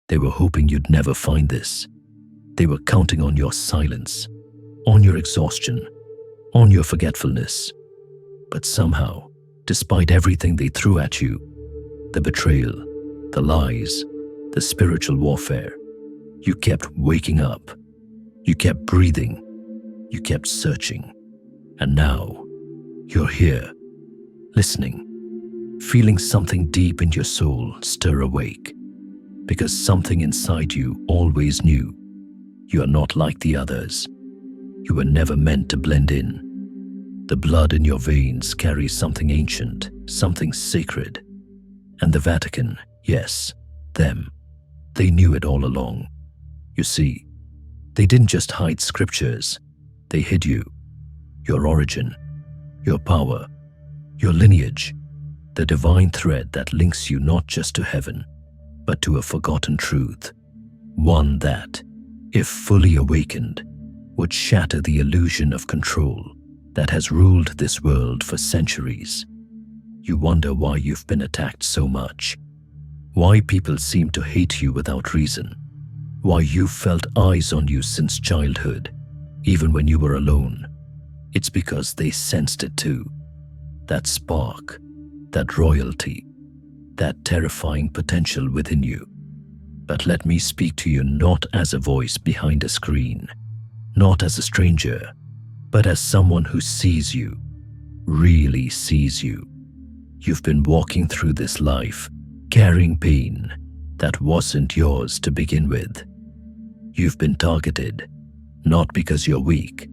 They were hoping you'd never find this. They were counting on your silence, on your exhaustion, on your forgetfulness. But somehow, despite everything they threw at you, the betrayal, the lies, the spiritual warfare, you kept waking up. You kept breathing. You kept searching. And now, you're here, listening, feeling something deep in your soul stir awake, because something inside you always knew you are not like the others. You were never meant to blend in. The blood in your veins carries something ancient, something sacred. And the Vatican, yes, them, they knew it all along. You see, they didn't just hide scriptures, they hid you, your origin, your power, your lineage, the divine thread that links you not just to heaven, but to a forgotten truth, one that, if fully awakened, would shatter the illusion of control that has ruled this world for centuries. You wonder why you've been attacked so much, why people seem to hate you without reason, why you've felt eyes on you since childhood, even when you were alone. It's because they sensed it too. That spark, that royalty, that terrifying potential within you. But let me speak to you not as a voice behind a screen, not as a stranger, but as someone who sees you, really sees you. You've been walking through this life, carrying pain that wasn't yours to begin with. You've been targeted, not because you're weak,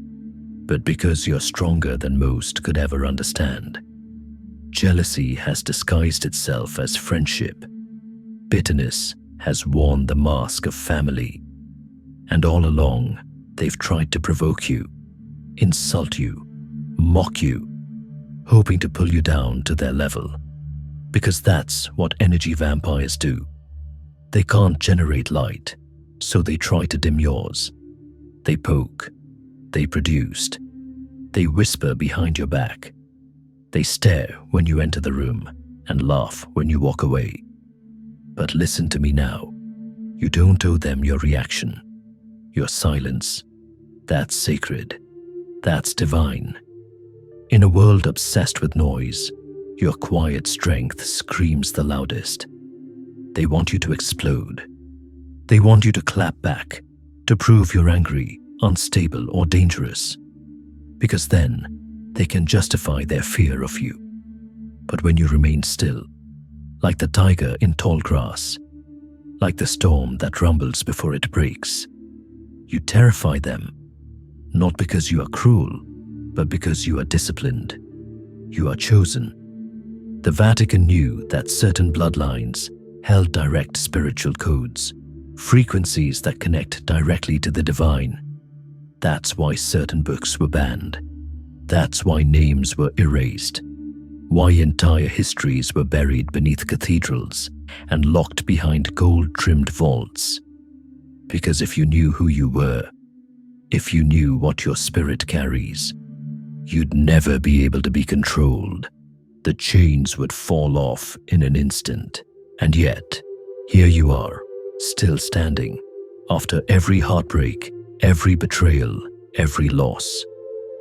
but because you're stronger than most could ever understand. Jealousy has disguised itself as friendship. Bitterness has worn the mask of family. And all along, they've tried to provoke you, insult you, mock you, hoping to pull you down to their level. Because that's what energy vampires do. They can't generate light, so they try to dim yours. They poke, they produced, they whisper behind your back. They stare when you enter the room and laugh when you walk away. But listen to me now. You don't owe them your reaction, your silence. That's sacred. That's divine. In a world obsessed with noise, your quiet strength screams the loudest. They want you to explode. They want you to clap back, to prove you're angry, unstable, or dangerous. Because then, they can justify their fear of you. But when you remain still, like the tiger in tall grass, like the storm that rumbles before it breaks, you terrify them, not because you are cruel, but because you are disciplined. You are chosen. The Vatican knew that certain bloodlines held direct spiritual codes, frequencies that connect directly to the divine. That's why certain books were banned. That's why names were erased. Why entire histories were buried beneath cathedrals and locked behind gold-trimmed vaults. Because if you knew who you were, if you knew what your spirit carries, you'd never be able to be controlled. The chains would fall off in an instant. And yet, here you are, still standing, after every heartbreak, every betrayal, every loss.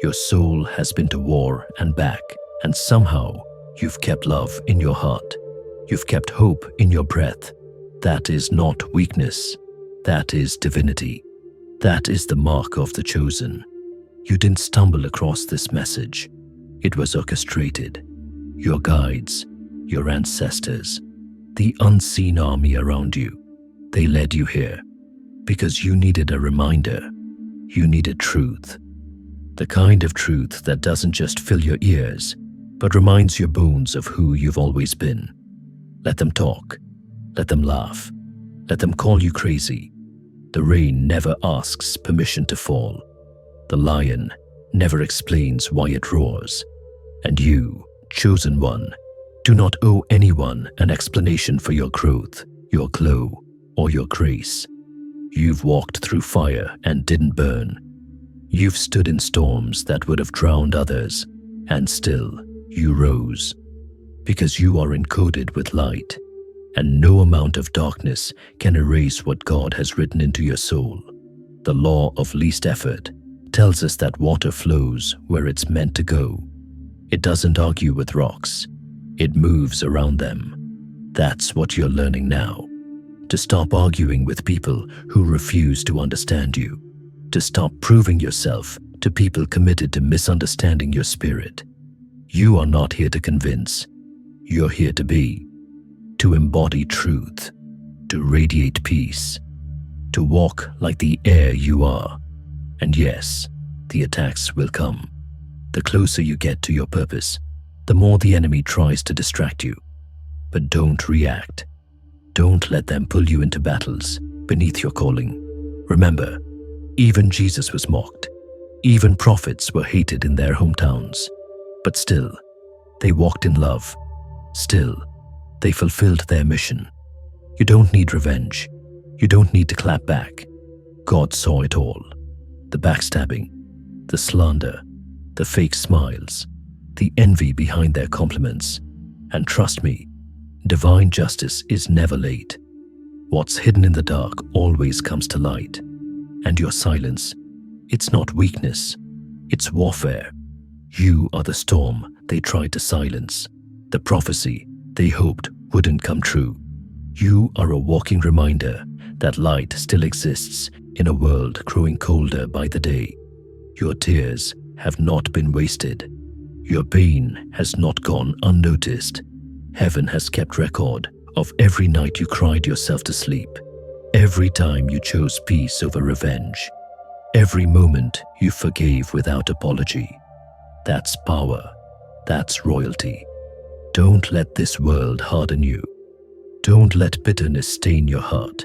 Your soul has been to war and back, and somehow you've kept love in your heart. You've kept hope in your breath. That is not weakness. That is divinity. That is the mark of the chosen. You didn't stumble across this message. It was orchestrated. Your guides, your ancestors, the unseen army around you, they led you here because you needed a reminder. You needed truth. The kind of truth that doesn't just fill your ears, but reminds your bones of who you've always been. Let them talk. Let them laugh. Let them call you crazy. The rain never asks permission to fall. The lion never explains why it roars. And you, chosen one, do not owe anyone an explanation for your growth, your glow, or your grace. You've walked through fire and didn't burn. You've stood in storms that would have drowned others, and still you rose. Because you are encoded with light, and no amount of darkness can erase what God has written into your soul. The law of least effort tells us that water flows where it's meant to go. It doesn't argue with rocks. It moves around them. That's what you're learning now. To stop arguing with people who refuse to understand you. To stop proving yourself to people committed to misunderstanding your spirit. You are not here to convince. You're here to be. To embody truth. To radiate peace. To walk like the air you are. And yes, the attacks will come. The closer you get to your purpose, the more the enemy tries to distract you. But don't react. Don't let them pull you into battles beneath your calling. Remember, even Jesus was mocked. Even prophets were hated in their hometowns. But still, they walked in love. Still, they fulfilled their mission. You don't need revenge. You don't need to clap back. God saw it all. The backstabbing, the slander, the fake smiles, the envy behind their compliments. And trust me, divine justice is never late. What's hidden in the dark always comes to light. And your silence, it's not weakness, it's warfare. You are the storm they tried to silence, the prophecy they hoped wouldn't come true. You are a walking reminder that light still exists in a world growing colder by the day. Your tears have not been wasted. Your pain has not gone unnoticed. Heaven has kept record of every night you cried yourself to sleep, every time you chose peace over revenge, every moment you forgave without apology. That's power. That's royalty. Don't let this world harden you. Don't let bitterness stain your heart.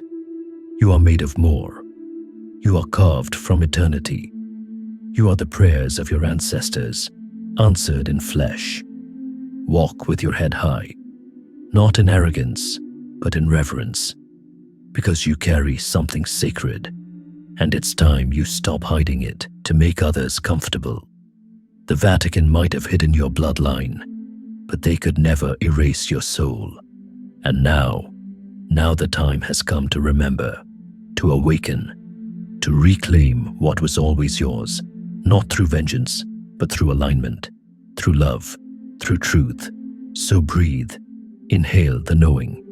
You are made of more. You are carved from eternity. You are the prayers of your ancestors, answered in flesh. Walk with your head high, not in arrogance, but in reverence, because you carry something sacred, and it's time you stop hiding it to make others comfortable. The Vatican might have hidden your bloodline, but they could never erase your soul. And now the time has come to remember, to awaken, to reclaim what was always yours, not through vengeance, but through alignment, through love, through truth. So breathe, inhale the knowing,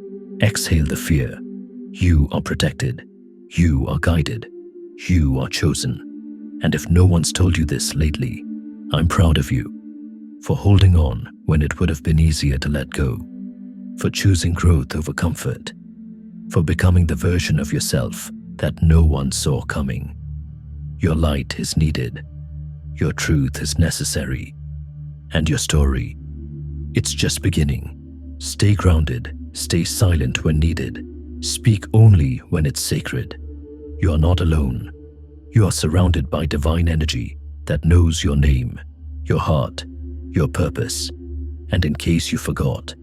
exhale the fear. You are protected, you are guided, you are chosen. And if no one's told you this lately, I'm proud of you, for holding on when it would have been easier to let go, for choosing growth over comfort, for becoming the version of yourself that no one saw coming. Your light is needed, your truth is necessary, and your story, it's just beginning. Stay grounded, stay silent when needed, speak only when it's sacred. You are not alone. You are surrounded by divine energy that knows your name, your heart, your purpose. And in case you forgot,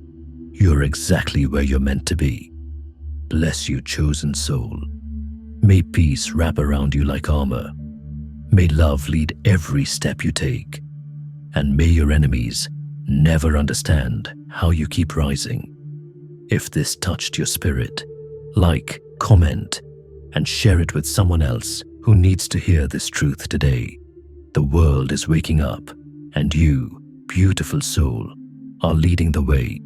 you're exactly where you're meant to be. Bless you, chosen soul. May peace wrap around you like armor. May love lead every step you take. And may your enemies never understand how you keep rising. If this touched your spirit, like, comment, and share it with someone else who needs to hear this truth today. The world is waking up, and you, beautiful soul, are leading the way.